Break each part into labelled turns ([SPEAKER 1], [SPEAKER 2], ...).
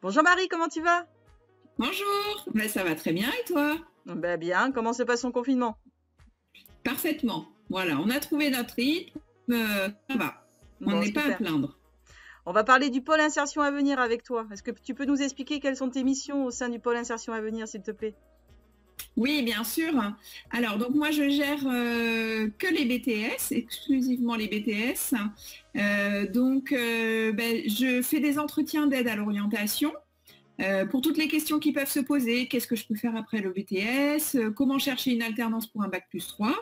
[SPEAKER 1] Bonjour Marie, comment tu vas?
[SPEAKER 2] Bonjour, ça va très bien et toi?
[SPEAKER 1] Ben bien, comment se passe ton confinement?
[SPEAKER 2] Parfaitement. Voilà, on a trouvé notre rythme, ça va. On
[SPEAKER 1] Bon,
[SPEAKER 2] n'est pas à
[SPEAKER 1] super.
[SPEAKER 2] plaindre.
[SPEAKER 1] On va parler du pôle insertion à venir avec toi. Est-ce que tu peux nous expliquer quelles sont tes missions au sein du pôle insertion à venir, s'il te plaît?
[SPEAKER 2] Oui, bien sûr. Alors, donc moi, je gère que les BTS, exclusivement les BTS. Je fais des entretiens d'aide à l'orientation. Pour toutes les questions qui peuvent se poser, qu'est-ce que je peux faire après le BTS, comment chercher une alternance pour un bac+3,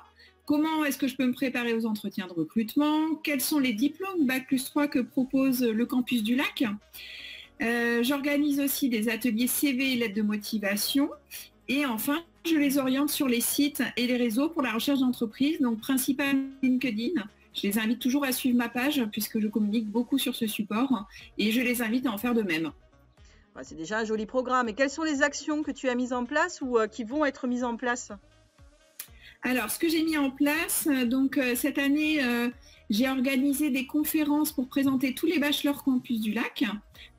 [SPEAKER 2] comment est-ce que je peux me préparer aux entretiens de recrutement, quels sont les diplômes bac+3 que propose le campus du Lac. J'organise aussi des ateliers CV et lettres de motivation. Et enfin, je les oriente sur les sites et les réseaux pour la recherche d'entreprise, donc principalement LinkedIn. Je les invite toujours à suivre ma page puisque je communique beaucoup sur ce support et je les invite à en faire de même.
[SPEAKER 1] C'est déjà un joli programme. Et quelles sont les actions que tu as mises en place ou qui vont être mises en place?
[SPEAKER 2] Alors, ce que j'ai mis en place, cette année, j'ai organisé des conférences pour présenter tous les bachelors campus du Lac.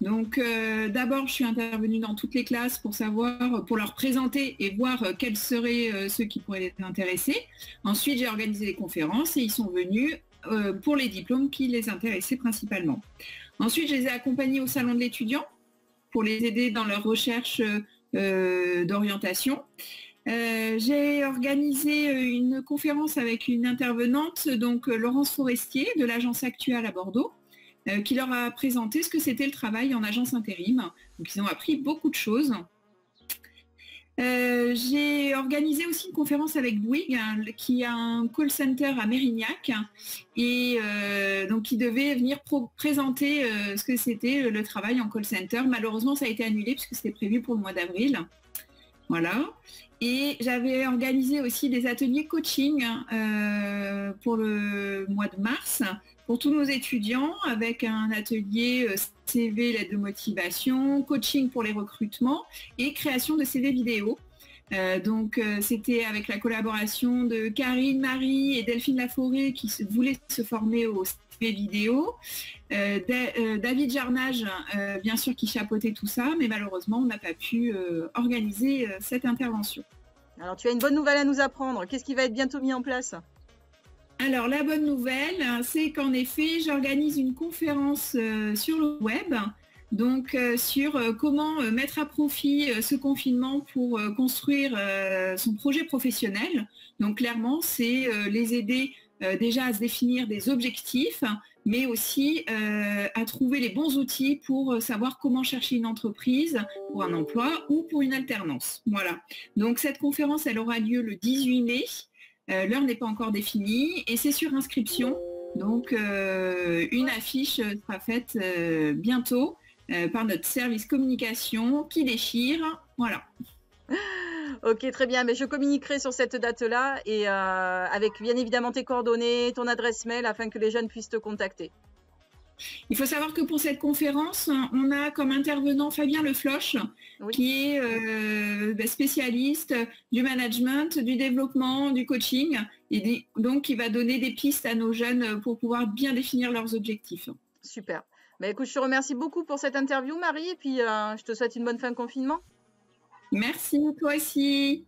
[SPEAKER 2] Donc, d'abord, je suis intervenue dans toutes les classes pour savoir, pour leur présenter et voir quels seraient ceux qui pourraient les intéresser. Ensuite, j'ai organisé des conférences et ils sont venus pour les diplômes qui les intéressaient principalement. Ensuite, je les ai accompagnés au salon de l'étudiant pour les aider dans leur recherche d'orientation. J'ai organisé une conférence avec une intervenante, donc Laurence Forestier de l'agence Actuelle à Bordeaux, qui leur a présenté ce que c'était le travail en agence intérim. Donc ils ont appris beaucoup de choses. J'ai organisé aussi une conférence avec Bouygues, qui a un call center à Mérignac, et donc qui devait venir présenter ce que c'était le travail en call center. Malheureusement, ça a été annulé puisque c'était prévu pour le mois d'avril. Voilà. Et j'avais organisé aussi des ateliers coaching pour le mois de mars pour tous nos étudiants avec un atelier CV, lettre de motivation, coaching pour les recrutements et création de CV vidéo. C'était avec la collaboration de Karine, Marie et Delphine Laforêt qui voulaient se former au CV vidéo. David Jarnage, bien sûr, qui chapeautait tout ça, mais malheureusement, on n'a pas pu organiser cette intervention.
[SPEAKER 1] Alors, tu as une bonne nouvelle à nous apprendre. Qu'est-ce qui va être bientôt mis en place?
[SPEAKER 2] Alors, la bonne nouvelle, c'est qu'en effet, j'organise une conférence sur le web, donc sur comment mettre à profit ce confinement pour construire son projet professionnel. Donc, clairement, c'est les aider déjà à se définir des objectifs, mais aussi à trouver les bons outils pour savoir comment chercher une entreprise pour un emploi ou pour une alternance. Voilà. Donc, cette conférence, elle aura lieu le 18 mai. L'heure n'est pas encore définie et c'est sur inscription. Donc, une affiche sera faite bientôt par notre service communication qui déchire. Voilà.
[SPEAKER 1] Ok, très bien. Mais je communiquerai sur cette date-là et avec bien évidemment tes coordonnées, ton adresse mail afin que les jeunes puissent te contacter.
[SPEAKER 2] Il faut savoir que pour cette conférence, on a comme intervenant Fabien Lefloche,
[SPEAKER 1] Oui.
[SPEAKER 2] qui est spécialiste du management, du développement, du coaching, et donc qui va donner des pistes à nos jeunes pour pouvoir bien définir leurs objectifs.
[SPEAKER 1] Super. Bah, écoute, je te remercie beaucoup pour cette interview, Marie, et puis je te souhaite une bonne fin de confinement.
[SPEAKER 2] Merci, toi aussi.